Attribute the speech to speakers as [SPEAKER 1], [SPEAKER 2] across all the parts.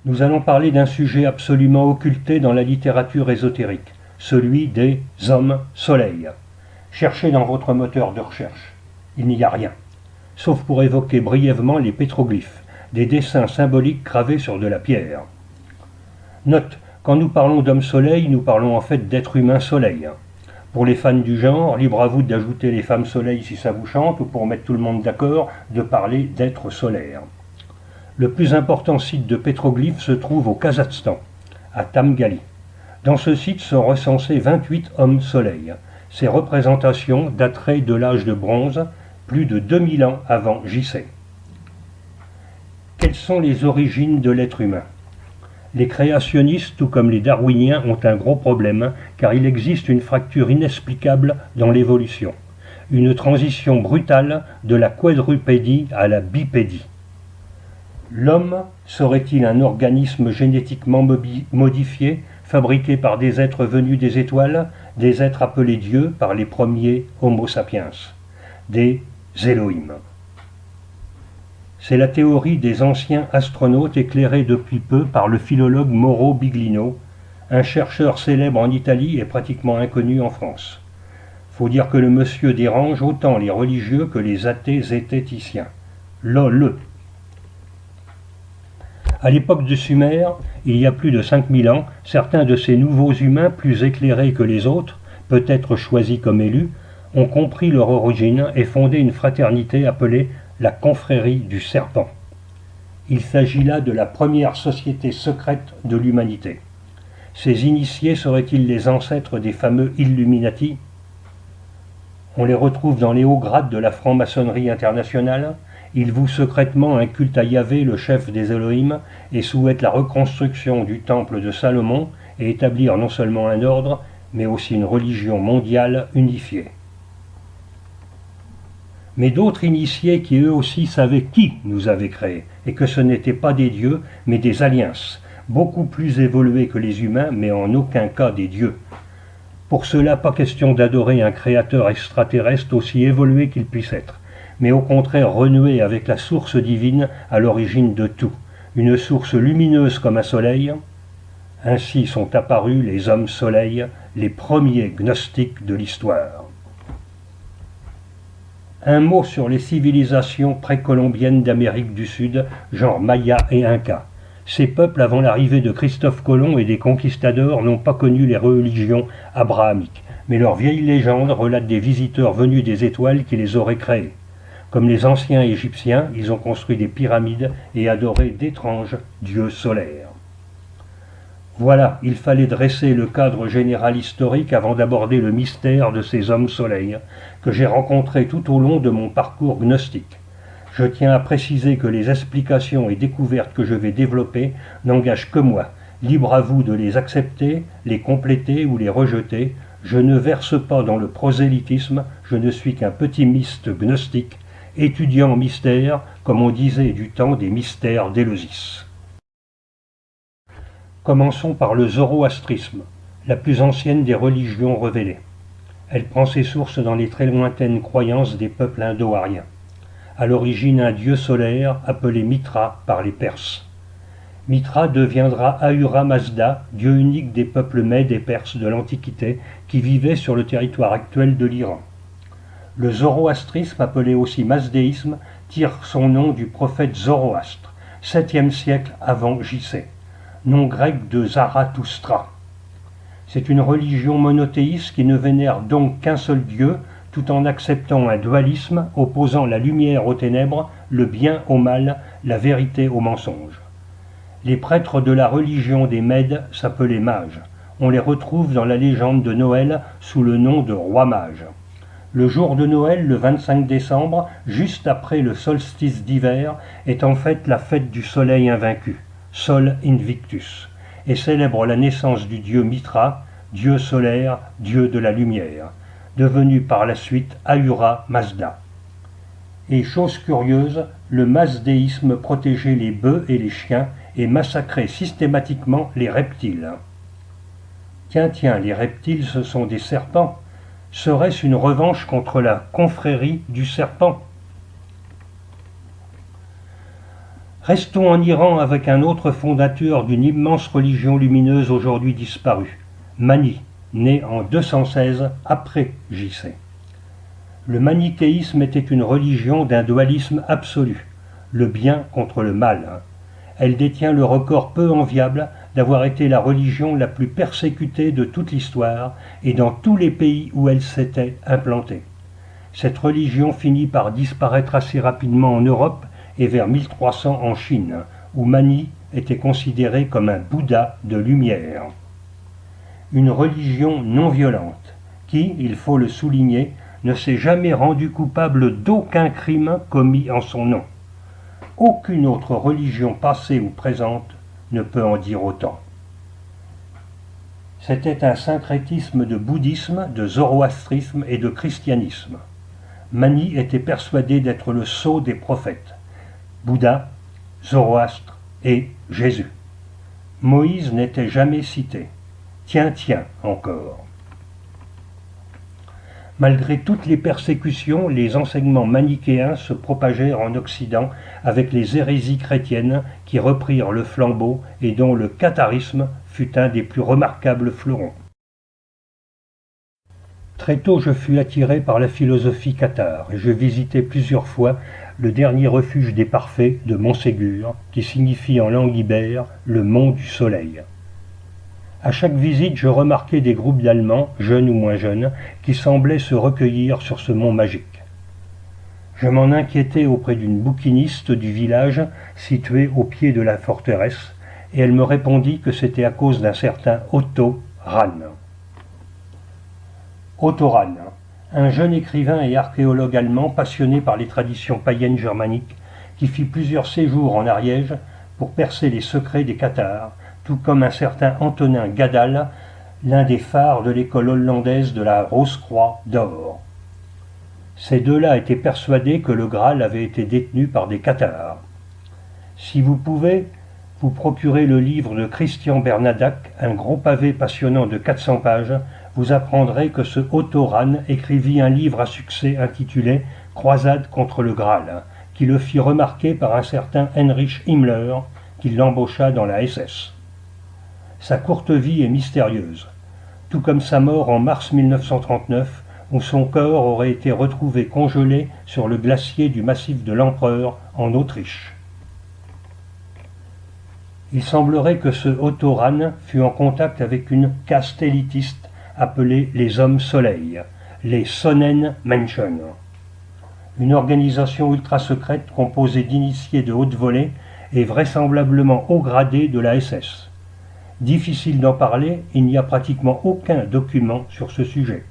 [SPEAKER 1] Nous allons parler d'un sujet absolument occulté dans la littérature ésotérique, celui des hommes soleil. Cherchez dans votre moteur de recherche. Il n'y a rien, sauf pour évoquer brièvement les pétroglyphes, des dessins symboliques gravés sur de la pierre. Note, quand nous parlons d'homme soleil, nous parlons en fait d'être humain soleil. Pour les fans du genre, libre à vous d'ajouter les femmes soleil si ça vous chante, ou pour mettre tout le monde d'accord, de parler d'être solaire. Le plus important site de pétroglyphes se trouve au Kazakhstan, à Tamgali. Dans ce site sont recensés 28 hommes soleil. Ces représentations dateraient de l'âge de bronze, plus de 2000 ans avant JC. Quelles sont les origines de l'être humain ? Les créationnistes, tout comme les darwiniens, ont un gros problème, car il existe une fracture inexplicable dans l'évolution. Une transition brutale de la quadrupédie à la bipédie. L'homme serait-il un organisme génétiquement modifié, fabriqué par des êtres venus des étoiles, des êtres appelés dieux par les premiers Homo sapiens, des Elohim? C'est la théorie des anciens astronautes éclairée depuis peu par le philologue Mauro Biglino, un chercheur célèbre en Italie et pratiquement inconnu en France. Faut dire que le monsieur dérange autant les religieux que les athées zététiciens. LOL. À l'époque de Sumer, il y a plus de 5000 ans, certains de ces nouveaux humains plus éclairés que les autres, peut-être choisis comme élus, ont compris leur origine et fondé une fraternité appelée la confrérie du serpent. Il s'agit là de la première société secrète de l'humanité. Ces initiés seraient-ils les ancêtres des fameux Illuminati ? On les retrouve dans les hauts grades de la franc-maçonnerie internationale. Ils vouent secrètement un culte à Yahvé, le chef des Elohim, et souhaitent la reconstruction du temple de Salomon et établir non seulement un ordre, mais aussi une religion mondiale unifiée. Mais d'autres initiés qui eux aussi savaient qui nous avait créés, et que ce n'étaient pas des dieux, mais des alliances, beaucoup plus évolués que les humains, mais en aucun cas des dieux. Pour cela, pas question d'adorer un créateur extraterrestre aussi évolué qu'il puisse être, mais au contraire renouer avec la source divine à l'origine de tout, une source lumineuse comme un soleil. Ainsi sont apparus les hommes soleil, les premiers gnostiques de l'histoire. Un mot sur les civilisations précolombiennes d'Amérique du Sud, genre Maya et Inca. Ces peuples, avant l'arrivée de Christophe Colomb et des conquistadors, n'ont pas connu les religions abrahamiques, mais leurs vieilles légendes relatent des visiteurs venus des étoiles qui les auraient créés. Comme les anciens Égyptiens, ils ont construit des pyramides et adoré d'étranges dieux solaires. Voilà, il fallait dresser le cadre général historique avant d'aborder le mystère de ces hommes soleil que j'ai rencontrés tout au long de mon parcours gnostique. Je tiens à préciser que les explications et découvertes que je vais développer n'engagent que moi. Libre à vous de les accepter, les compléter ou les rejeter. Je ne verse pas dans le prosélytisme, je ne suis qu'un petit myste gnostique, étudiant en mystère, comme on disait du temps des mystères d'Éleusis. Commençons par le zoroastrisme, la plus ancienne des religions révélées. Elle prend ses sources dans les très lointaines croyances des peuples indo-aryens. À l'origine un dieu solaire appelé Mitra par les Perses. Mitra deviendra Ahura Mazda, dieu unique des peuples mèdes et perses de l'Antiquité qui vivaient sur le territoire actuel de l'Iran. Le zoroastrisme, appelé aussi mazdéisme, tire son nom du prophète Zoroastre, 7e siècle avant JC, nom grec de Zarathustra. C'est une religion monothéiste qui ne vénère donc qu'un seul dieu, tout en acceptant un dualisme opposant la lumière aux ténèbres, le bien au mal, la vérité au mensonge. Les prêtres de la religion des Mèdes s'appelaient mages. On les retrouve dans la légende de Noël sous le nom de rois mages. Le jour de Noël, le 25 décembre, juste après le solstice d'hiver, est en fait la fête du soleil invaincu, Sol Invictus, et célèbre la naissance du dieu Mitra, dieu solaire, dieu de la lumière, devenu par la suite Ahura Mazda. Et chose curieuse, le mazdéisme protégeait les bœufs et les chiens et massacrait systématiquement les reptiles. Tiens, les reptiles ce sont des serpents. Serait-ce une revanche contre la confrérie du serpent ? Restons en Iran avec un autre fondateur d'une immense religion lumineuse aujourd'hui disparue, Mani, né en 216 après J.C. Le manichéisme était une religion d'un dualisme absolu, le bien contre le mal. Elle détient le record peu enviable d'avoir été la religion la plus persécutée de toute l'histoire et dans tous les pays où elle s'était implantée. Cette religion finit par disparaître assez rapidement en Europe et vers 1300 en Chine, où Mani était considéré comme un Bouddha de lumière. Une religion non violente, qui, il faut le souligner, ne s'est jamais rendue coupable d'aucun crime commis en son nom. Aucune autre religion passée ou présente ne peut en dire autant. C'était un syncrétisme de bouddhisme, de zoroastrisme et de christianisme. Mani était persuadé d'être le sceau des prophètes. Bouddha, Zoroastre et Jésus. Moïse n'était jamais cité. Tiens, encore. Malgré toutes les persécutions, les enseignements manichéens se propagèrent en Occident avec les hérésies chrétiennes qui reprirent le flambeau et dont le catharisme fut un des plus remarquables fleurons. Très tôt je fus attiré par la philosophie cathare et je visitai plusieurs fois le dernier refuge des parfaits de Montségur, qui signifie en langue ibère le mont du soleil. À chaque visite, je remarquais des groupes d'Allemands, jeunes ou moins jeunes, qui semblaient se recueillir sur ce mont magique. Je m'en inquiétais auprès d'une bouquiniste du village situé au pied de la forteresse, et elle me répondit que c'était à cause d'un certain Otto Rahn. Otto Rahn, un jeune écrivain et archéologue allemand passionné par les traditions païennes germaniques, qui fit plusieurs séjours en Ariège pour percer les secrets des cathares, tout comme un certain Antonin Gadal, l'un des phares de l'école hollandaise de la Rose-Croix d'Or. Ces deux-là étaient persuadés que le Graal avait été détenu par des cathares. Si vous pouvez, vous procurez le livre de Christian Bernadac, un gros pavé passionnant de 400 pages, vous apprendrez que ce Otto Rahn écrivit un livre à succès intitulé « Croisade contre le Graal », qui le fit remarquer par un certain Heinrich Himmler, qui l'embaucha dans la SS. Sa courte vie est mystérieuse, tout comme sa mort en mars 1939, où son corps aurait été retrouvé congelé sur le glacier du massif de l'Empereur en Autriche. Il semblerait que ce Otto Rahn fut en contact avec une caste élitiste appelée les Hommes Soleil, les Sonnenmenschen, une organisation ultra-secrète composée d'initiés de haute volée et vraisemblablement haut gradés de la SS. Difficile d'en parler, il n'y a pratiquement aucun document sur ce sujet.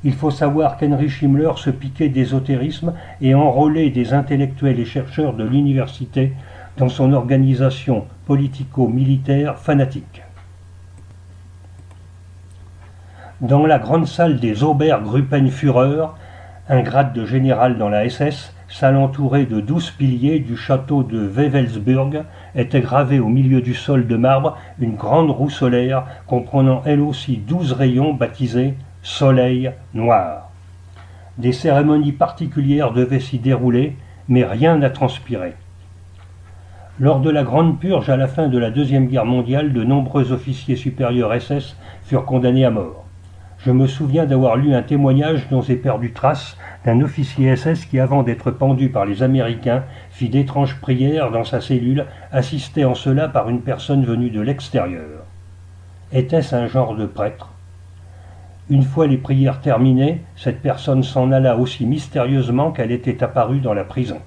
[SPEAKER 1] Il faut savoir qu'Heinrich Himmler se piquait d'ésotérisme et enrôlait des intellectuels et chercheurs de l'université dans son organisation politico-militaire fanatique. Dans la grande salle des Obergruppenführer, un grade de général dans la SS, salle entourée de 12 piliers du château de Wewelsburg, était gravée au milieu du sol de marbre une grande roue solaire comprenant elle aussi 12 rayons baptisés « Soleil noir ». Des cérémonies particulières devaient s'y dérouler, mais rien n'a transpiré. Lors de la Grande Purge à la fin de la Deuxième Guerre mondiale, de nombreux officiers supérieurs SS furent condamnés à mort. Je me souviens d'avoir lu un témoignage dont j'ai perdu trace d'un officier SS qui, avant d'être pendu par les Américains, fit d'étranges prières dans sa cellule, assisté en cela par une personne venue de l'extérieur. Était-ce un genre de prêtre ? Une fois les prières terminées, cette personne s'en alla aussi mystérieusement qu'elle était apparue dans la prison.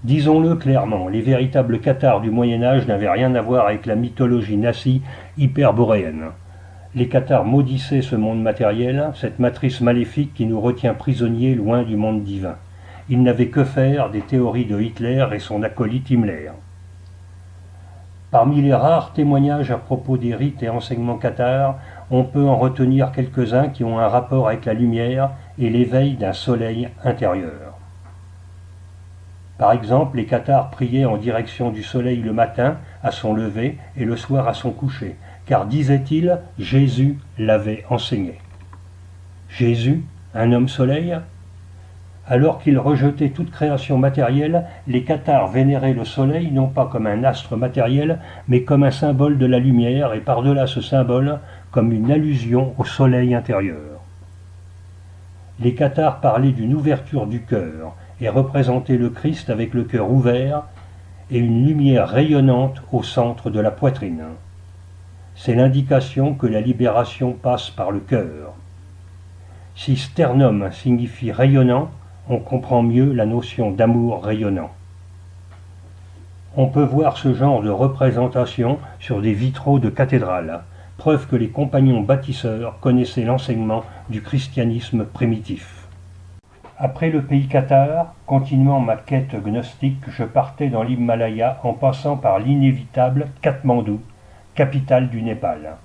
[SPEAKER 1] Disons-le clairement, les véritables cathares du Moyen-Âge n'avaient rien à voir avec la mythologie nazie hyperboréenne. Les cathares maudissaient ce monde matériel, cette matrice maléfique qui nous retient prisonniers loin du monde divin. Ils n'avaient que faire des théories de Hitler et son acolyte Himmler. Parmi les rares témoignages à propos des rites et enseignements cathares, on peut en retenir quelques-uns qui ont un rapport avec la lumière et l'éveil d'un soleil intérieur. Par exemple, les cathares priaient en direction du soleil le matin à son lever et le soir à son coucher, car, disait-il, Jésus l'avait enseigné. Jésus, un homme soleil ? Alors qu'ils rejetaient toute création matérielle, les cathares vénéraient le soleil non pas comme un astre matériel, mais comme un symbole de la lumière, et par-delà ce symbole, comme une allusion au soleil intérieur. Les cathares parlaient d'une ouverture du cœur, et représentaient le Christ avec le cœur ouvert, et une lumière rayonnante au centre de la poitrine. C'est l'indication que la libération passe par le cœur. Si sternum signifie rayonnant, on comprend mieux la notion d'amour rayonnant. On peut voir ce genre de représentation sur des vitraux de cathédrales, preuve que les compagnons bâtisseurs connaissaient l'enseignement du christianisme primitif. Après le pays cathare, continuant ma quête gnostique, je partais dans l'Himalaya en passant par l'inévitable Katmandou, capitale du Népal.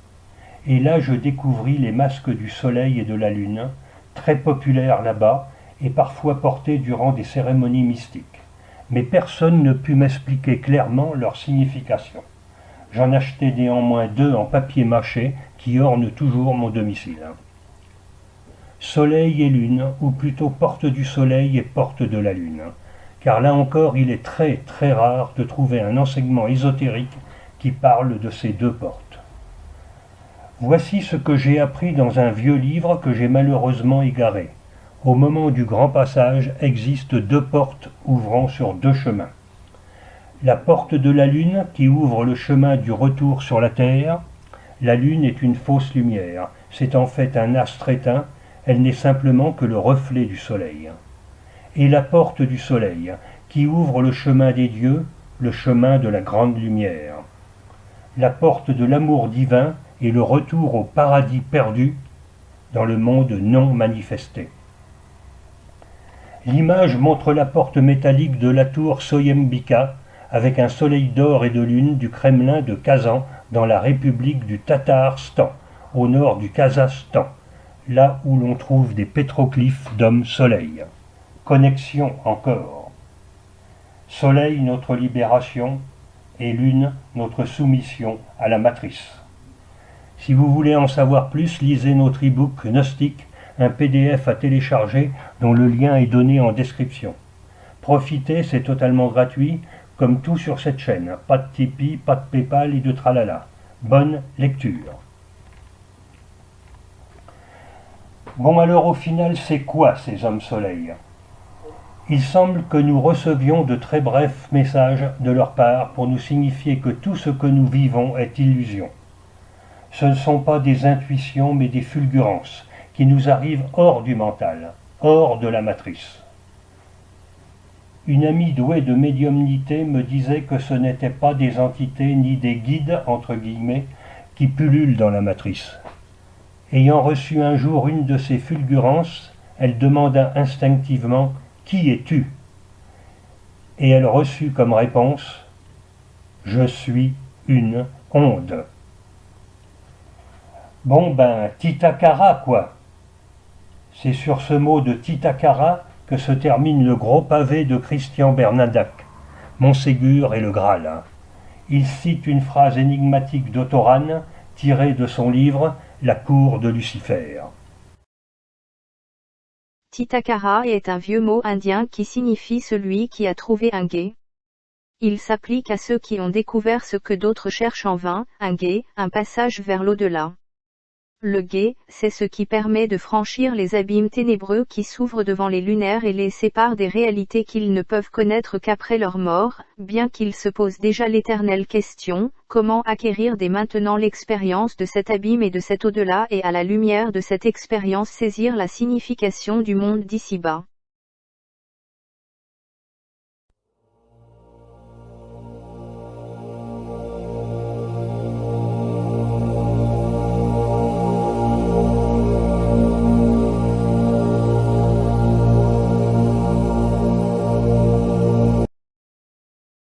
[SPEAKER 1] Et là je découvris les masques du soleil et de la lune, très populaires là-bas, et parfois portés durant des cérémonies mystiques. Mais personne ne put m'expliquer clairement leur signification. J'en achetai néanmoins 2 en papier mâché qui ornent toujours mon domicile. Soleil et lune, ou plutôt porte du soleil et porte de la lune, car là encore il est très très rare de trouver un enseignement ésotérique qui parle de ces 2 portes. Voici ce que j'ai appris dans un vieux livre que j'ai malheureusement égaré. Au moment du grand passage existent 2 portes ouvrant sur 2 chemins. La porte de la lune qui ouvre le chemin du retour sur la terre. La lune est une fausse lumière, c'est en fait un astre éteint, elle n'est simplement que le reflet du soleil. Et la porte du soleil qui ouvre le chemin des dieux, le chemin de la grande lumière. La porte de l'amour divin et le retour au paradis perdu dans le monde non manifesté. L'image montre la porte métallique de la tour Soyembika avec un soleil d'or et de lune du Kremlin de Kazan dans la République du Tatarstan, au nord du Kazakhstan, là où l'on trouve des pétroglyphes d'homme-soleil. Connexion encore. Soleil, notre libération, et lune, notre soumission à la matrice. Si vous voulez en savoir plus, lisez notre e-book Gnostique, un PDF à télécharger dont le lien est donné en description. Profitez, c'est totalement gratuit, comme tout sur cette chaîne. Pas de Tipeee, pas de Paypal et de tralala. Bonne lecture. Bon alors au final, c'est quoi ces hommes soleil? Il semble que nous recevions de très brefs messages de leur part pour nous signifier que tout ce que nous vivons est illusion. Ce ne sont pas des intuitions mais des fulgurances qui nous arrivent hors du mental, hors de la matrice. Une amie douée de médiumnité me disait que ce n'étaient pas des entités ni des guides, entre guillemets, qui pullulent dans la matrice. Ayant reçu un jour une de ces fulgurances, elle demanda instinctivement « Qui es-tu » Et elle reçut comme réponse « Je suis une onde ». Bon ben, Titakara quoi. C'est sur ce mot de Titakara que se termine le gros pavé de Christian Bernadac, Montségur et le Graal. Il cite une phrase énigmatique d'Otoran tirée de son livre La cour de Lucifer.
[SPEAKER 2] Titakara est un vieux mot indien qui signifie celui qui a trouvé un gué. Il s'applique à ceux qui ont découvert ce que d'autres cherchent en vain, un gué, un passage vers l'au-delà. Le gué, c'est ce qui permet de franchir les abîmes ténébreux qui s'ouvrent devant les lunaires et les séparent des réalités qu'ils ne peuvent connaître qu'après leur mort, bien qu'ils se posent déjà l'éternelle question, comment acquérir dès maintenant l'expérience de cet abîme et de cet au-delà et à la lumière de cette expérience saisir la signification du monde d'ici-bas.